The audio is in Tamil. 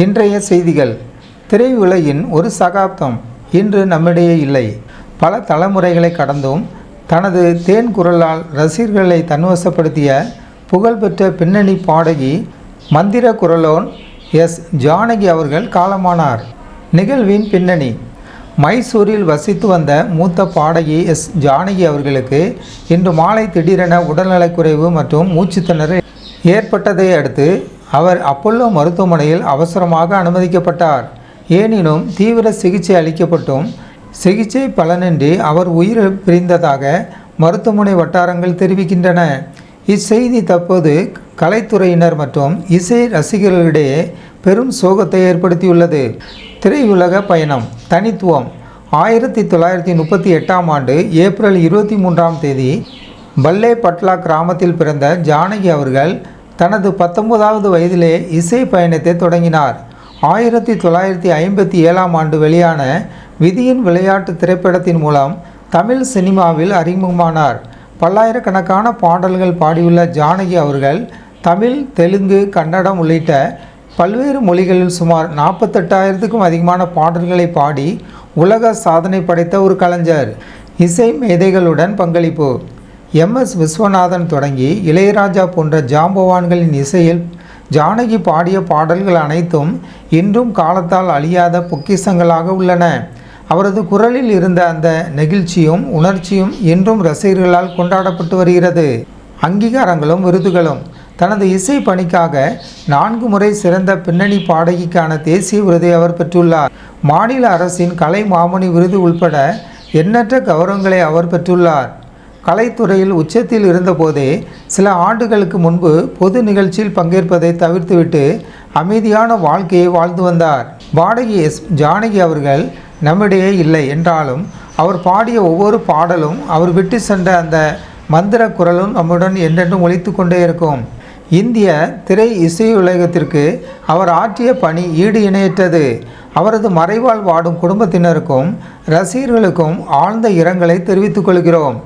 இன்றைய செய்திகள். திரையுலகின் ஒரு சகாப்தம் இன்று நம்மிடையே இல்லை. பல தலைமுறைகளை கடந்தும் தனது தேன் குரலால் ரசிகர்களை தன்வசப்படுத்திய புகழ்பெற்ற பின்னணி பாடகி மந்திர குரலோன் எஸ். ஜானகி அவர்கள் காலமானார். நிகழ்வின் பின்னணி. மைசூரில் வசித்து வந்த மூத்த பாடகி எஸ். ஜானகி அவர்களுக்கு இன்று மாலை திடீரென உடல்நலக்குறைவு மற்றும் மூச்சுத்திணறல் ஏற்பட்டதை அடுத்து அவர் அப்பல்லோ மருத்துவமனையில் அவசரமாக அனுமதிக்கப்பட்டார். எனினும் தீவிர சிகிச்சை அளிக்கப்பட்டும் சிகிச்சை பலனின்றி அவர் உயிர் பிரிந்ததாக மருத்துவமனை வட்டாரங்கள் தெரிவிக்கின்றன. இச்செய்தி தற்போது கலைத்துறையினர் மற்றும் இசை ரசிகர்களிடையே பெரும் சோகத்தை ஏற்படுத்தியுள்ளது. திரையுலக பயணம். தனித்துவம். 1938ஆம் ஆண்டு ஏப்ரல் 23ஆம் தேதி பல்லே பட்லா கிராமத்தில் பிறந்த ஜானகி அவர்கள் தனது 19வது வயதிலே இசை பயணத்தை தொடங்கினார். 1957ஆம் ஆண்டு வெளியான விதியின் விளையாட்டு திரைப்படத்தின் மூலம் தமிழ் சினிமாவில் அறிமுகமானார். பல்லாயிரக்கணக்கான பாடல்கள் பாடியுள்ள ஜானகி அவர்கள் தமிழ், தெலுங்கு, கன்னடம் உள்ளிட்ட பல்வேறு மொழிகளில் சுமார் 48,000க்கும் அதிகமான பாடல்களை பாடி உலக சாதனை படைத்த ஒரு கலைஞர். இசை மேதைகளுடன் பங்களிப்பு. எம்.எஸ். விஸ்வநாதன் தொடங்கி இளையராஜா போன்ற ஜாம்பவான்களின் இசையில் ஜானகி பாடிய பாடல்கள் அனைத்தும் இன்றும் காலத்தால் அழியாத பொக்கிஷங்களாக உள்ளன. அவரது குரலில் இருந்த அந்த நெகிழ்ச்சியும் உணர்ச்சியும் இன்றும் ரசிகர்களால் கொண்டாடப்பட்டு வருகிறது. அங்கீகாரங்களும் விருதுகளும். தனது இசை பணிக்காக 4 முறை சிறந்த பின்னணி பாடகிக்கான தேசிய விருதை அவர் பெற்றுள்ளார். மாநில அரசின் கலை மாமணி விருது உள்பட எண்ணற்ற கௌரவங்களை அவர் பெற்றுள்ளார். கலைத்துறையில் உச்சத்தில் இருந்தபோதே சில ஆண்டுகளுக்கு முன்பு பொது நிகழ்ச்சியில் பங்கேற்பதை தவிர்த்துவிட்டு அமைதியான வாழ்க்கையை வாழ்ந்து வந்தார். பாடகி எஸ். ஜானகி அவர்கள் நம்மிடையே இல்லை என்றாலும் அவர் பாடிய ஒவ்வொரு பாடலும், அவர் விட்டு சென்ற அந்த மந்திர குரலும் நம்முடன் என்றென்றும் ஒலித்து கொண்டே இருக்கும். இந்திய திரை இசையுலகத்திற்கு அவர் ஆற்றிய பணி ஈடு இணையற்றது. அவரது மறைவால் வாடும் குடும்பத்தினருக்கும் ரசிகர்களுக்கும் ஆழ்ந்த இரங்கலை தெரிவித்துக் கொள்கிறோம்.